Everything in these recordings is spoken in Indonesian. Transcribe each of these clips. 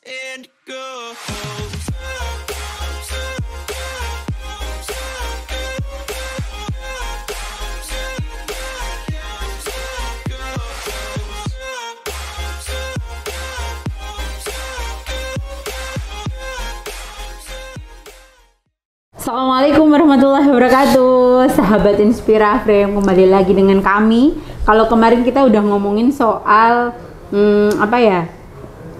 and goes. Assalamualaikum warahmatullahi wabarakatuh, sahabat Inspira Frame, kembali lagi dengan kami. Kalau kemarin kita udah ngomongin soal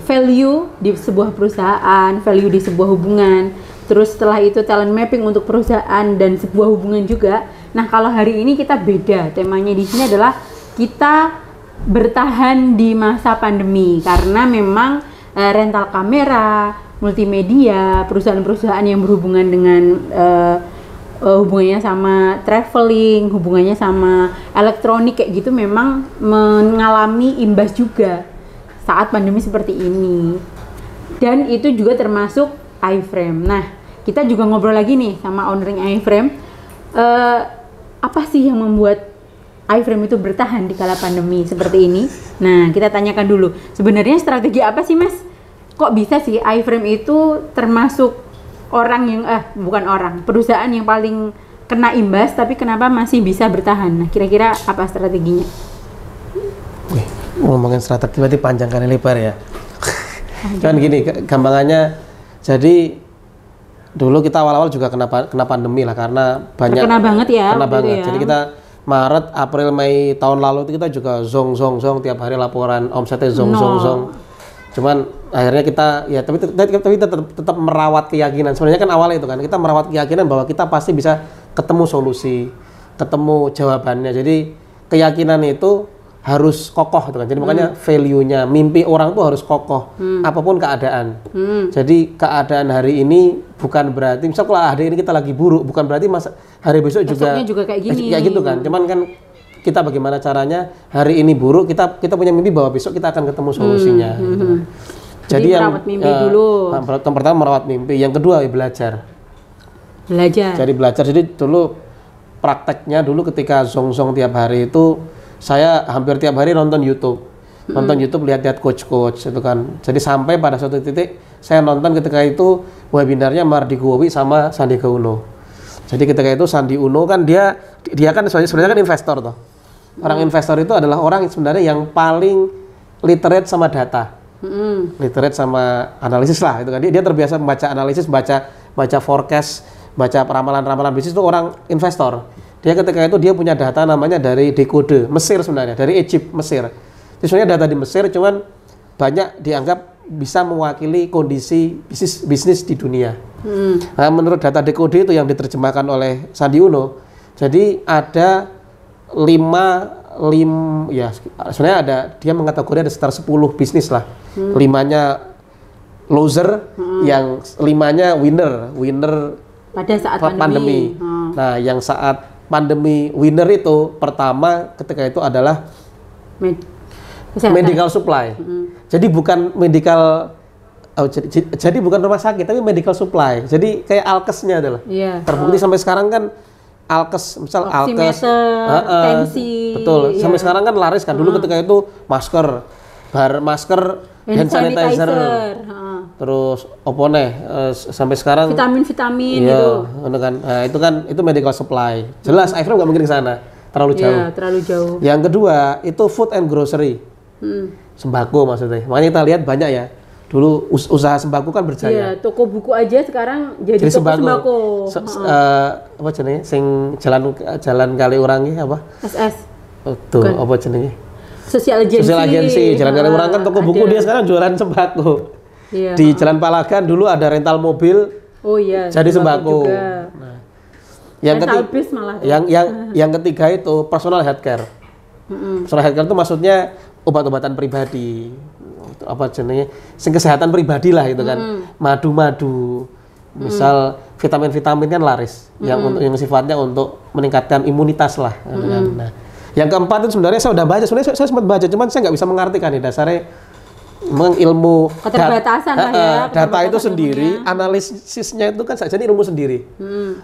value di sebuah perusahaan, value di sebuah hubungan. Terus setelah itu talent mapping untuk perusahaan dan sebuah hubungan juga. Nah, kalau hari ini kita beda. Temanya di sini adalah kita bertahan di masa pandemi karena memang rental kamera, multimedia, perusahaan-perusahaan yang berhubungan dengan hubungannya sama traveling, hubungannya sama elektronik kayak gitu memang mengalami imbas juga saat pandemi seperti ini. Dan itu juga termasuk iFrame. Nah, kita juga ngobrol lagi nih sama owner iFrame. Apa sih yang membuat iFrame itu bertahan di kala pandemi seperti ini? Nah, kita tanyakan dulu. Sebenarnya strategi apa sih, Mas? Kok bisa sih iFrame itu termasuk perusahaan yang paling kena imbas, tapi kenapa masih bisa bertahan? Nah, kira-kira apa strateginya? Ngomongin strategi berarti panjang kali lebar ya. Kan gini, gampangannya, jadi dulu kita awal-awal juga kena pandemi lah, karena banyak kena banget ya. Kena banget. Ya. Jadi kita Maret, April, Mei tahun lalu itu kita juga zong tiap hari laporan omsetnya zong. Cuman akhirnya kita ya tapi tetap merawat keyakinan. Sebenarnya kan awalnya itu kan kita merawat keyakinan bahwa kita pasti bisa ketemu solusi, ketemu jawabannya. Jadi keyakinan itu harus kokoh gitu kan. Jadi makanya value-nya, mimpi orang tuh harus kokoh apapun keadaan. Jadi keadaan hari ini bukan berarti misal kalau hari ini kita lagi buruk, bukan berarti hari besok juga kayak gini. Kayak gitu kan. Cuman kan kita bagaimana caranya hari ini buruk, kita punya mimpi bahwa besok kita akan ketemu solusinya. Gitu. Jadi yang merawat mimpi dulu. Yang pertama merawat mimpi, yang kedua belajar. Jadi belajar. Jadi dulu prakteknya dulu ketika zong tiap hari itu saya hampir tiap hari nonton YouTube. Nonton YouTube, lihat coach itu kan. Jadi sampai pada suatu titik saya nonton ketika itu webinarnya Mardiko Wowi sama Sandiaga Uno. Jadi ketika itu Sandi Uno kan dia kan sebenarnya kan investor toh. Orang investor itu adalah orang yang sebenarnya yang paling literate sama data, literate sama analisis lah itu kan. Dia terbiasa membaca analisis, baca forecast, baca ramalan bisnis itu orang investor. Dia ketika itu dia punya data namanya dari Dekode Mesir sebenarnya, dari Egypt Mesir. Jadi sebenarnya data di Mesir cuman banyak dianggap bisa mewakili kondisi bisnis di dunia. Nah, menurut data Dekode itu yang diterjemahkan oleh Sandi Uno, jadi ada sebenarnya ada, dia mengkategori ada sekitar 10 bisnis lah. 5-nya loser, yang 5-nya winner pada saat pandemi. Nah, yang saat pandemi winner itu pertama ketika itu adalah medical supply. Jadi bukan jadi bukan rumah sakit tapi medical supply. Jadi kayak alkesnya adalah. Terbukti sampai sekarang kan alkes, misal alkes, tensi. Betul. Sampai sekarang kan laris kan. Dulu ketika itu masker, hand sanitizer. Terus sampai sekarang vitamin gitu. Kan. Nah, itu medical supply. Jelas iFrame nggak mungkin ke sana. Terlalu jauh. Iya, terlalu jauh. Yang kedua itu food and grocery. Sembako maksudnya. Makanya kita lihat banyak ya. Dulu usaha sembako kan berjaya. Iya, toko buku aja sekarang jadi toko sembako. Apa jenenge? Sing jalan kali urangi apa? SS. Tuh, apa jenenge? Sosial agency. Jalan kali urangi kan toko buku, dia sekarang jualan sembako. Iya. Di Jalan Palagan dulu ada rental mobil. Oh iya. Jadi sembako. Nah, yang ketiga itu personal healthcare. Personal healthcare itu maksudnya obat-obatan pribadi. Apa jenenge? Kesehatan pribadi lah itu kan. Madu-madu. Misal vitamin-vitamin kan laris. Yang sifatnya untuk meningkatkan imunitas lah. Nah, yang keempat itu sebenarnya saya udah baca. Sebenarnya saya sempat baca, cuman saya nggak bisa mengartikan nih dasarnya. Memang ilmu keterbatasan data itu sendiri, analisisnya itu kan saja ilmu sendiri.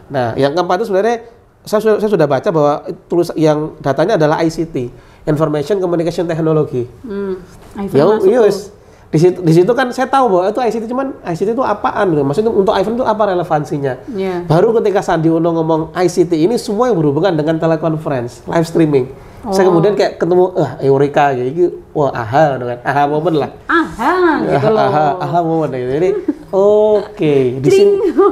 Nah, yang keempat itu sebenarnya saya sudah baca bahwa yang datanya adalah ICT, Information Communication Technology. Di situ kan saya tahu bahwa itu ICT, cuman ICT itu apaan gitu. Maksudnya untuk iPhone itu apa relevansinya? Yeah. Baru ketika Sandi Uno ngomong ICT ini semua yang berhubungan dengan teleconference, live streaming. Saya kemudian kayak ketemu eureka gitu. Wah, aha gitu kan. Aha momen lah. Aha gitu loh. Aha momen gitu. Jadi oke,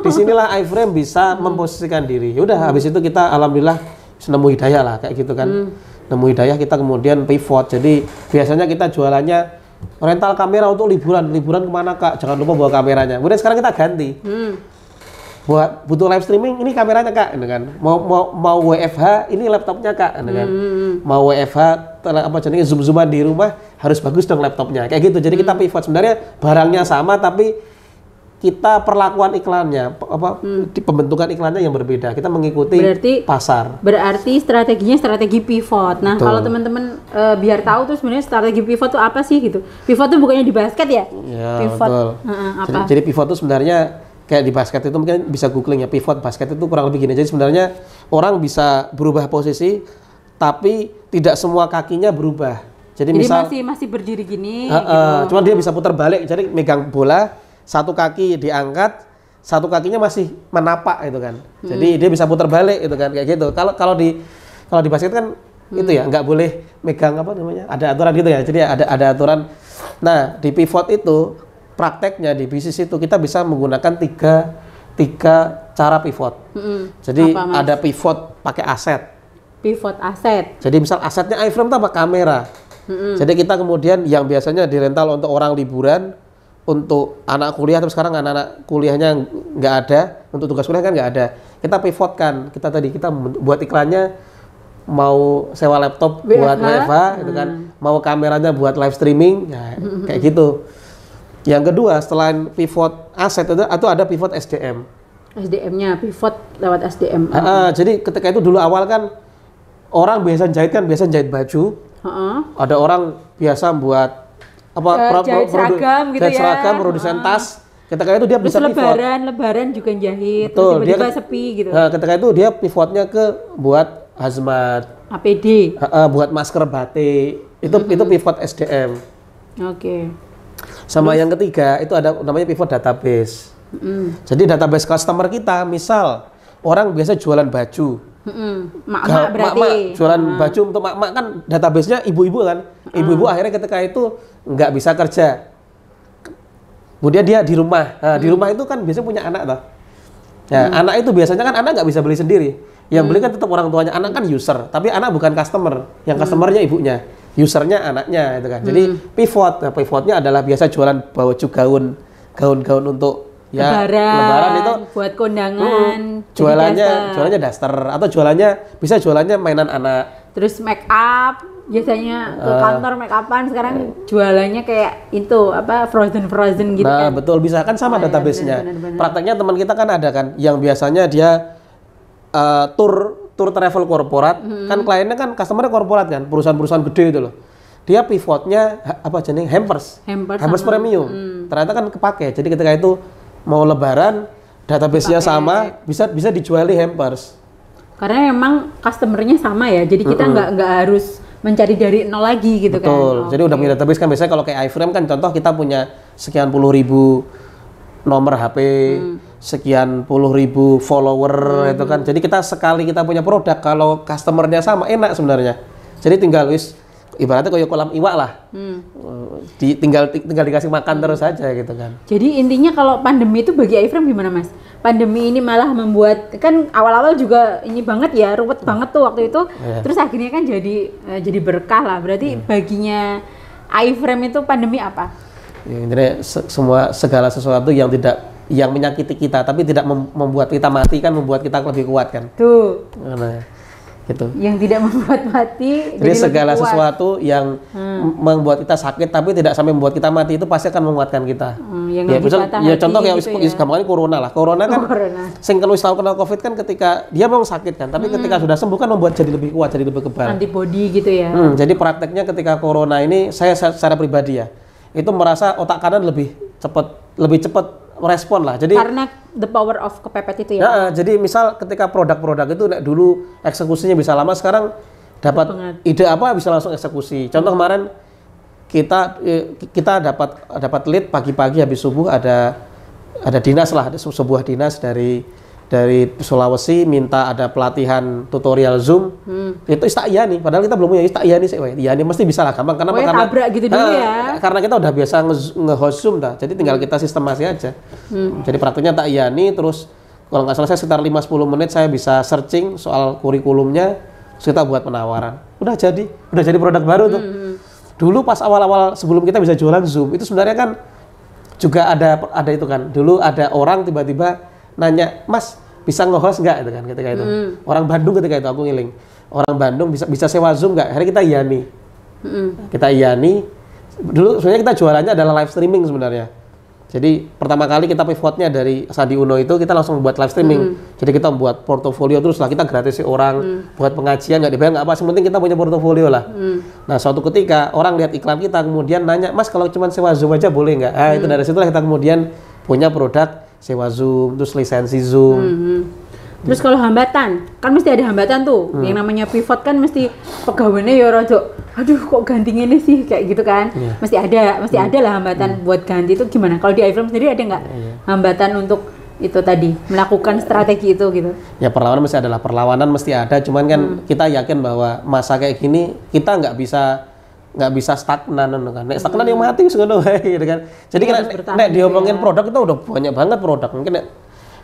di sinilah iFrame bisa memposisikan diri. Ya udah habis itu kita alhamdulillah nemu hidayah lah kayak gitu kan. Nemu hidayah kita kemudian pivot. Jadi biasanya kita jualannya rental kamera untuk liburan kemana kak? Jangan lupa bawa kameranya. Kemudian sekarang kita ganti. Buat butuh live streaming, ini kameranya kak, gitu kan. Mau WFH, ini laptopnya kak, gitu kan. Mau WFH, zoom-zooman di rumah harus bagus dong laptopnya, kayak gitu. Jadi kita pivot sebenarnya barangnya sama, tapi kita perlakuan iklannya, di pembentukan iklannya yang berbeda. Kita mengikuti pasar. Berarti strateginya strategi pivot. Nah, kalau teman-teman biar tahu tuh sebenarnya strategi pivot tuh apa sih gitu? Pivot tuh bukannya di basket ya? Ya, pivot. Betul. Apa? Jadi pivot tuh sebenarnya kayak di basket itu mungkin bisa googling ya, pivot basket itu kurang lebih gini. Jadi sebenarnya orang bisa berubah posisi, tapi tidak semua kakinya berubah. Jadi misal masih berdiri gini. Cuman dia bisa putar balik. Jadi megang bola, satu kaki diangkat, satu kakinya masih menapak gitu kan. Jadi dia bisa putar balik gitu kan, kayak gitu. Kalau di basket kan itu ya nggak boleh megang apa namanya, ada aturan gitu ya. Jadi ada aturan. Nah di pivot itu prakteknya di bisnis itu kita bisa menggunakan tiga cara pivot. Jadi ada pivot pakai aset. Pivot aset. Jadi misal asetnya iFrame itu apa? Kamera. Jadi kita kemudian yang biasanya dirental untuk orang liburan, untuk anak kuliah, tapi sekarang anak-anak kuliahnya nggak ada, untuk tugas kuliah kan nggak ada. Kita pivotkan, kita buat iklannya mau sewa laptop buat WFH, gitu kan, mau kameranya buat live streaming, ya, kayak gitu. Yang kedua, selain pivot aset itu ada pivot SDM. SDM-nya pivot lewat SDM. Jadi ketika itu dulu awal kan orang biasa jahit baju, ada orang biasa buat jahit seragam gitu ya. Seragam, produsen tas. Ketika itu dia bisa pivot. Lebaran juga jahit. Betul, tiba-tiba sepi gitu. Ketika itu dia pivotnya ke buat hazmat, APD, buat masker batik. Itu pivot SDM. Oke. Sama yang ketiga itu ada namanya pivot database. Jadi database customer kita, misal orang biasa jualan baju. Mak-mak berarti. Jualan baju untuk mak-mak kan database-nya ibu-ibu kan. Ibu-ibu akhirnya ketika itu nggak bisa kerja. Kemudian dia di rumah. Nah, di rumah itu kan biasanya punya anak toh. Nah, anak itu biasanya kan anak nggak bisa beli sendiri. Yang beli kan tetap orang tuanya. Anak kan user, tapi anak bukan customer. Yang customernya ibunya, usernya anaknya itu kan. Jadi pivot. Nah, pivotnya adalah biasa jualan baju gaun untuk lebaran itu buat kondangan. Jualannya daster atau jualannya mainan anak. Terus make up, biasanya ke kantor make upan, sekarang jualannya kayak itu frozen gitu kan. Nah, betul, bisa kan sama database-nya. Prakteknya teman kita kan ada kan yang biasanya dia tour travel korporat, kan kliennya kan customer-nya korporat kan, perusahaan-perusahaan gede itu loh. Dia pivotnya hampers premium. Ternyata kan kepake. Jadi ketika itu mau lebaran, database-nya sama, bisa dijual di hampers. Karena memang customer-nya sama ya, jadi kita nggak harus mencari dari nol lagi gitu. Betul. Kan. Jadi udah punya database kan, biasanya kalau kayak iFrame kan contoh kita punya sekian puluh ribu nomor HP, sekian puluh ribu follower itu kan. Jadi kita sekali kita punya produk, kalau customer-nya sama enak sebenarnya. Jadi tinggal ibaratnya kayak kolam iwak lah. Tinggal dikasih makan terus aja gitu kan. Jadi intinya kalau pandemi itu bagi iFrame gimana Mas? Pandemi ini malah membuat, kan awal-awal juga ini banget ya, ruwet banget tuh waktu itu. Terus akhirnya kan jadi berkah lah. Berarti baginya iFrame itu pandemi apa? Ya, intinya segala sesuatu yang menyakiti kita tapi tidak membuat kita mati kan membuat kita lebih kuat kan. Tuh. Nah, gitu. Yang tidak membuat mati. Jadi segala sesuatu yang membuat kita sakit tapi tidak sampai membuat kita mati itu pasti akan menguatkan kita. Contoh kayak gampangnya corona lah. Corona kan sing kalau kena COVID kan ketika dia memang sakit kan, tapi ketika sudah sembuh kan membuat jadi lebih kuat, jadi lebih kebal. Antibody gitu ya. Jadi prakteknya ketika corona ini saya secara pribadi ya, itu merasa otak kanan lebih cepat merespon lah. Jadi karena the power of kepepet itu ya. Nah, jadi misal ketika produk-produk itu dulu eksekusinya bisa lama, sekarang dapat ide apa bisa langsung eksekusi. Contoh kemarin kita dapat lead pagi-pagi habis subuh ada dinas lah, ada sebuah dinas dari Sulawesi minta ada pelatihan tutorial Zoom. Itu istaiyani, padahal kita belum punya istaiyani sih, istaiyani mesti bisa lah gampang karena tabrak gitu dulu ya. Karena kita udah biasa nge-host Zoom dah. Jadi tinggal kita sistemasi aja. Jadi prakteknya istaiyani, terus kalau nggak salah saya sekitar 5-10 menit saya bisa searching soal kurikulumnya, terus kita buat penawaran. Udah jadi produk baru tuh. Dulu pas awal-awal sebelum kita bisa jualan Zoom, itu sebenarnya kan juga ada itu kan. Dulu ada orang tiba-tiba nanya, "Mas, bisa nge-host nggak?" itu kan ketika itu. Orang Bandung ketika itu aku ngiling. Orang Bandung bisa sewa Zoom nggak? Akhirnya kita iyani. Kita iyani. Dulu sebenarnya kita jualannya adalah live streaming sebenarnya. Jadi pertama kali kita pivotnya dari Sandi Uno itu kita langsung buat live streaming. Jadi kita membuat portofolio terus lah, kita gratisi orang buat pengajian, nggak dibayar nggak apa, yang penting kita punya portofolio lah. Nah suatu ketika orang lihat iklan kita kemudian nanya, "Mas kalau cuma sewa Zoom aja boleh nggak?" Itu dari situlah kita kemudian punya produk sewa Zoom, terus lisensi Zoom. Terus kalau hambatan, kan mesti ada hambatan tuh. Yang namanya pivot kan mesti pegawainya ya rada, aduh kok ganti ini sih kayak gitu kan. Mesti ada lah hambatan buat ganti itu gimana? Kalau di iFrame sendiri ada nggak hambatan untuk itu tadi melakukan strategi itu gitu? Ya perlawanan mesti ada. Cuman kan kita yakin bahwa masa kayak gini kita nggak bisa stagnan kan. Nek stagnan yang mati wis ngono wae gitu kan. Jadi nek diomongin produk kita udah banyak banget produk. Mungkin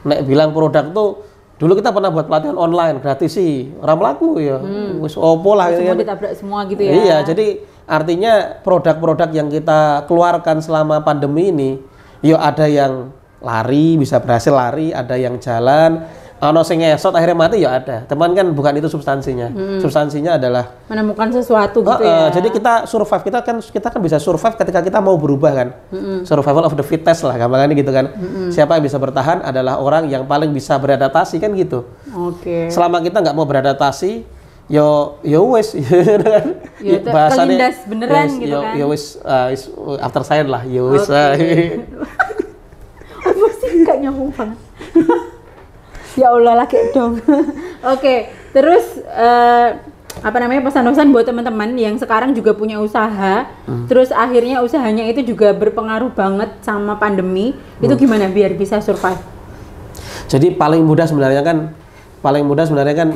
nek bilang produk tuh dulu kita pernah buat pelatihan online gratis sih, orang melaku ya, wis opo lah semua ya. Ditabrak semua gitu ya. Iya, jadi artinya produk-produk yang kita keluarkan selama pandemi ini, yo ada yang lari, bisa berhasil lari, ada yang jalan, ono sing ngesot akhirnya mati ya ada. Teman kan bukan itu substansinya. Substansinya adalah menemukan sesuatu gitu ya. Jadi kita survive, kita kan bisa survive ketika kita mau berubah kan. Survival of the fittest lah gampangannya gitu kan. Siapa yang bisa bertahan adalah orang yang paling bisa beradaptasi kan gitu. Selama kita nggak mau beradaptasi, yo wes bahasanya kelindas beneran yes, gitu kan. Yo wes after science lah, yo wes. Apa sih nggak nyambung banget. Ya Allah lagi dong. Oke, terus pesan-pesan buat teman-teman yang sekarang juga punya usaha, terus akhirnya usahanya itu juga berpengaruh banget sama pandemi, itu gimana biar bisa survive? Jadi paling mudah sebenarnya kan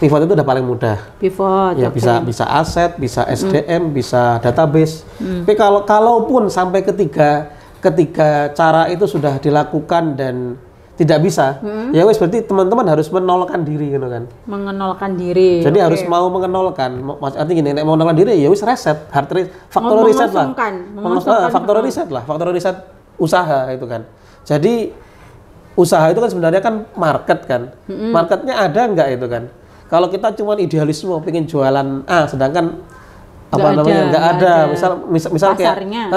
pivot itu udah paling mudah. Pivot. Ya bisa aset, bisa SDM, bisa database. Tapi kalaupun sampai ketika cara itu sudah dilakukan dan tidak bisa, ya wes berarti teman-teman harus menolkan diri gitu kan. Mengenolkan diri. Jadi harus mau mengenolkan. Artinya gini, nek mau menolkan diri ya wes reset, faktor riset lah. Faktor riset usaha itu kan. Jadi usaha itu kan sebenarnya kan market kan. Marketnya ada enggak itu kan. Kalau kita cuma idealisme pengen jualan sedangkan nggak ada. Misal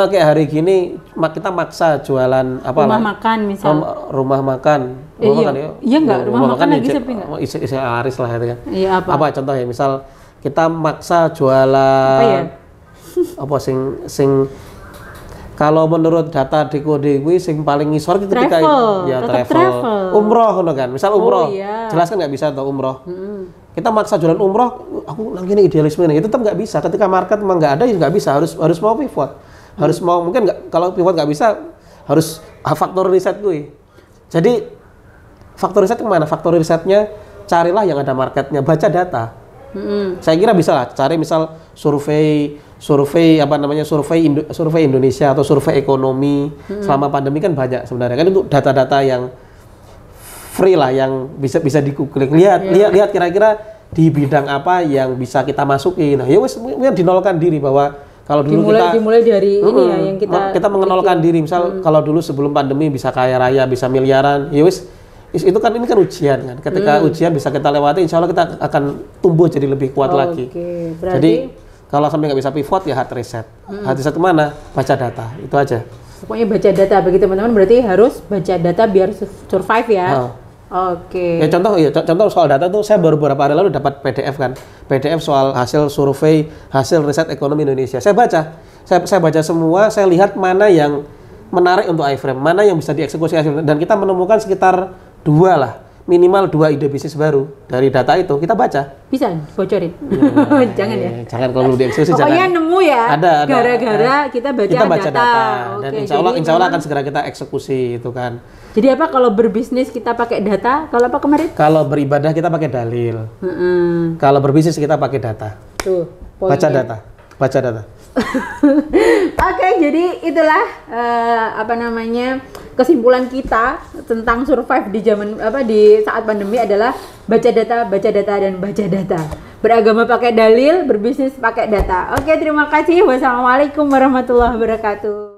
kayak hari gini kita maksa jualan rumah makan misal. Rumah makan ya. Iya enggak, rumah makan lagi sepi enggak? Isi laris lah itu kan. Iya apa contohnya misal kita maksa jualan apa sing kalau menurut data Dekode kuwi sing paling ngisor ketika travel. Umroh ngono kan. Misal umroh. Jelas kan nggak bisa atau umroh. Kita maksa jualan umroh, aku nang gini idealisme ini, itu tetap nggak bisa. Ketika market memang nggak ada, ya nggak bisa. Harus mau pivot, harus mau mungkin nggak. Kalau pivot nggak bisa, harus faktor riset gue. Jadi faktor riset kemana? Faktor risetnya carilah yang ada marketnya, baca data. Saya kira bisa lah. Cari misal survei Indonesia atau survei ekonomi selama pandemi kan banyak sebenarnya kan itu data-data yang free lah yang bisa di-googling. Lihat kira-kira di bidang apa yang bisa kita masukin. Nah, ya wes dinolkan diri bahwa kalau dulu dimulai dari ini ya yang kita mengenolkan diri. Misal kalau dulu sebelum pandemi bisa kaya raya, bisa miliaran, ya wes itu kan ini kan ujian kan. Ketika ujian bisa kita lewati, insya Allah kita akan tumbuh jadi lebih kuat lagi. Berarti jadi kalau sampai nggak bisa pivot ya hard reset. Hard reset kemana? Baca data, itu aja. Pokoknya baca data bagi teman-teman berarti harus baca data biar survive ya. Ya contoh soal data tuh saya baru beberapa hari lalu dapat PDF kan. PDF soal hasil survei, hasil riset ekonomi Indonesia. Saya baca semua, saya lihat mana yang menarik untuk iFrame, mana yang bisa dieksekusi iFrame dan kita menemukan sekitar 2 lah. minimal 2 ide bisnis baru dari data itu kita baca. Bisa bocorin? Jangan ya. Jangan kalau belum dieksekusi jangan. Pokoknya nemu ya. Ada. Gara-gara kita baca data. Dan insya Allah akan segera kita eksekusi itu kan. Jadi apa kalau berbisnis kita pakai data? Kalau apa kemarin? Kalau beribadah kita pakai dalil. Kalau berbisnis kita pakai data. Tuh. Poinnya. Baca data. Oke, jadi itulah kesimpulan kita tentang survive di saat pandemi adalah baca data dan baca data. Beragama pakai dalil, berbisnis pakai data. Oke, terima kasih. Wassalamualaikum warahmatullahi wabarakatuh.